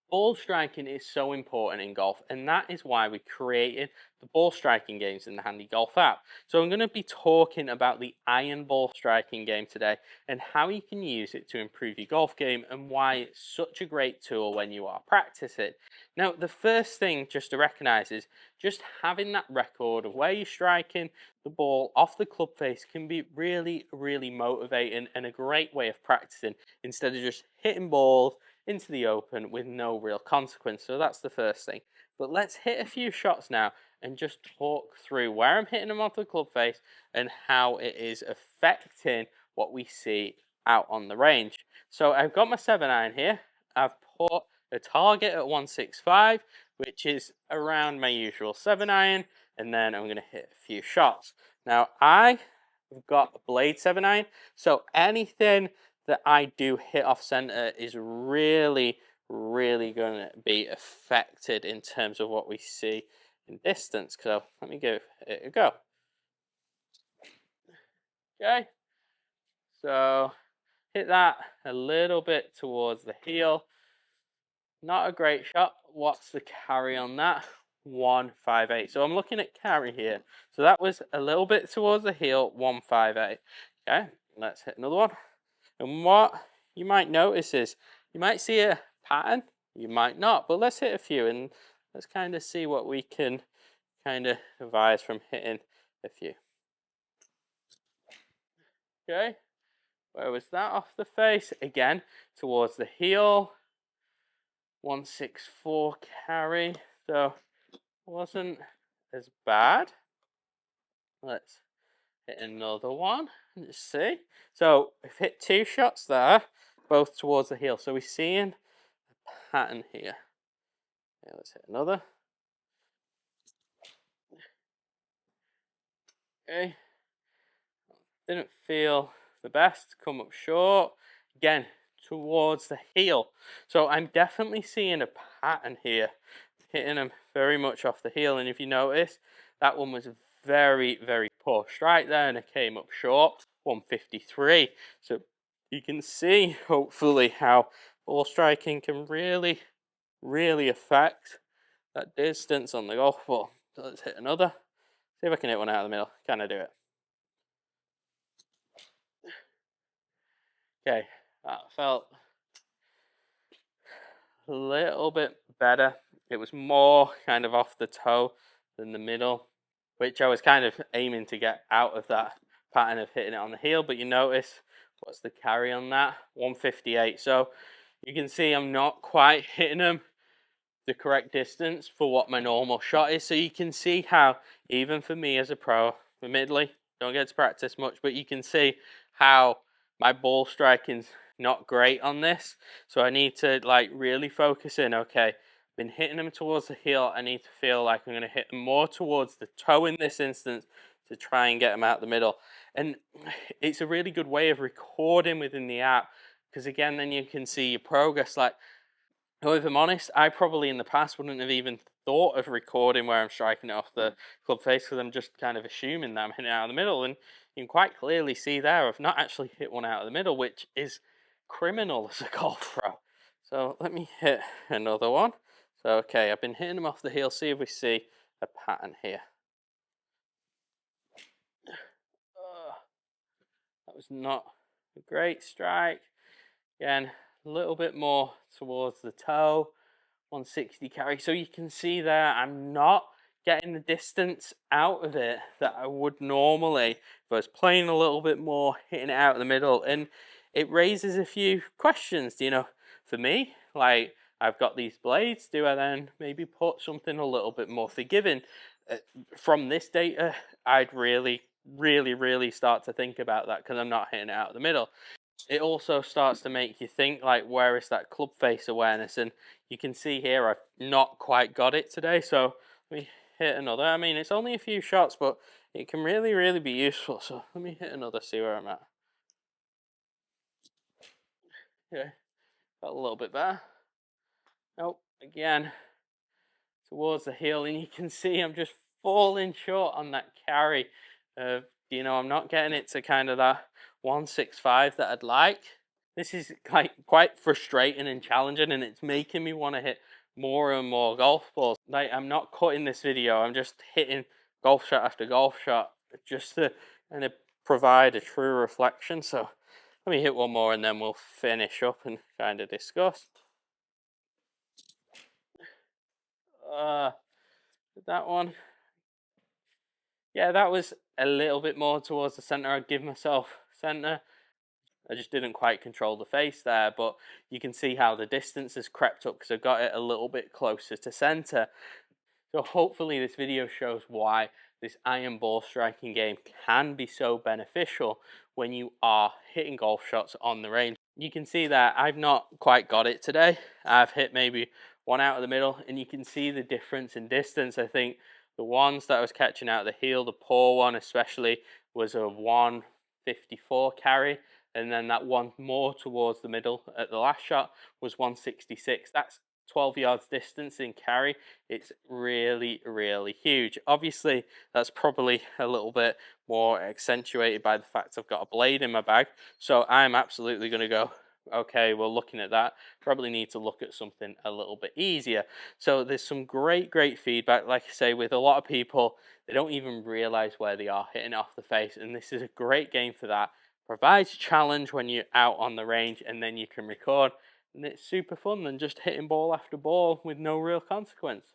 Ball striking is so important in golf, and that is why we created the ball striking games in the Handy Golf app. So I'm going to be talking about the iron ball striking game today and how you can use it to improve your golf game and why it's such a great tool when you are practicing. Now, the first thing just to recognize is just having that record of where you're striking the ball off the club face can be really motivating and a great way of practicing instead of just hitting balls into the open with no real consequence. So that's the first thing. But let's hit a few shots now and just talk through where I'm hitting them off the club face and how it is affecting what we see out on the range. So I've got my 7-iron here. I've put a target at 165, which is around my usual 7-iron, and then I'm going to hit a few shots. Now I've got a blade 7-iron, so anything that I do hit off center is really going to be affected in terms of what we see in distance. So let me give it a go. Okay, so hit that a little bit towards the heel. Not a great shot. What's the carry on that? 158. So I'm looking at carry here. So that was a little bit towards the heel, 158. Okay, let's hit another one. And what you might notice is you might see a pattern, you might not, but let's hit a few and let's kind of see what we can kind of devise from hitting a few. Okay, where was that off the face? Again, towards the heel, 164 carry, so wasn't as bad. Let's hit another one. Let's see. So we've hit 2 shots there, both towards the heel. So we're seeing a pattern here. Okay, let's hit another. Okay. Didn't feel the best. Come up short. Again, towards the heel. So I'm definitely seeing a pattern here. Hitting them very much off the heel. And if you notice, that one was very poor strike there, and it came up short, 153. So you can see, hopefully, how ball striking can really affect that distance on the golf ball. So let's hit another. See if I can hit one out of the middle. Can I do it? Okay, that felt a little bit better. It was more kind of off the toe than the middle, which I was kind of aiming to get out of that pattern of hitting it on the heel. But you notice, what's the carry on that? 158. So you can see I'm not quite hitting them the correct distance for what my normal shot is. So you can see how, even for me as a pro, admittedly, don't get to practice much, but you can see how my ball striking's not great on this. So I need to like really focus in. Okay, been hitting them towards the heel. I need to feel like I'm going to hit them more towards the toe in this instance to try and get them out the middle. And it's a really good way of recording within the app, because again, then you can see your progress. Like, well, if I'm honest, I probably in the past wouldn't have even thought of recording where I'm striking it off the club face, because I'm just kind of assuming that I'm hitting it out of the middle. And you can quite clearly see there I've not actually hit one out of the middle, which is criminal as a golf pro. So let me hit another one. So okay, I've been hitting them off the heel. See if we see a pattern here. That was not a great strike. Again, a little bit more towards the toe. 160 carry. So you can see there I'm not getting the distance out of it that I would normally if I was playing a little bit more, hitting it out of the middle. And it raises a few questions, you know, for me. Like, I've got these blades, do I then maybe put something a little bit more forgiving? From this data, I'd really start to think about that, because I'm not hitting it out of the middle. It also starts to make you think, like, where is that club face awareness? And you can see here I've not quite got it today. So let me hit another. I mean, it's only a few shots, but it can really be useful. So let me hit another, see where I'm at. Yeah, got a little bit better. Nope, again, towards the heel. And you can see I'm just falling short on that carry. You know, I'm not getting it to kind of that 165 that I'd like. This is like quite frustrating and challenging, and it's making me want to hit more and more golf balls. Like, I'm not cutting this video, I'm just hitting golf shot after golf shot just to kind of provide a true reflection. So let me hit one more and then we'll finish up and kind of discuss. Uh, that one, yeah, that was a little bit more towards the center. I'd give myself center. I just didn't quite control the face there, but you can see how the distance has crept up because I got it a little bit closer to center. So hopefully this video shows why this iron ball striking game can be so beneficial when you are hitting golf shots on the range. You can see that I've not quite got it today. I've hit maybe one out of the middle, and you can see the difference in distance. I think the ones that I was catching out of the heel, the poor one especially, was a 154 carry, and then that one more towards the middle at the last shot was 166. That's 12 yards distance in carry. It's really, really huge. Obviously, that's probably a little bit more accentuated by the fact I've got a blade in my bag. So I'm absolutely going to go, okay, well, looking at that, probably need to look at something a little bit easier. So there's some great, great feedback. Like I say, with a lot of people, they don't even realize where they are hitting off the face. And this is a great game for that. Provides challenge when you're out on the range, and then you can record. And it's super fun than just hitting ball after ball with no real consequence.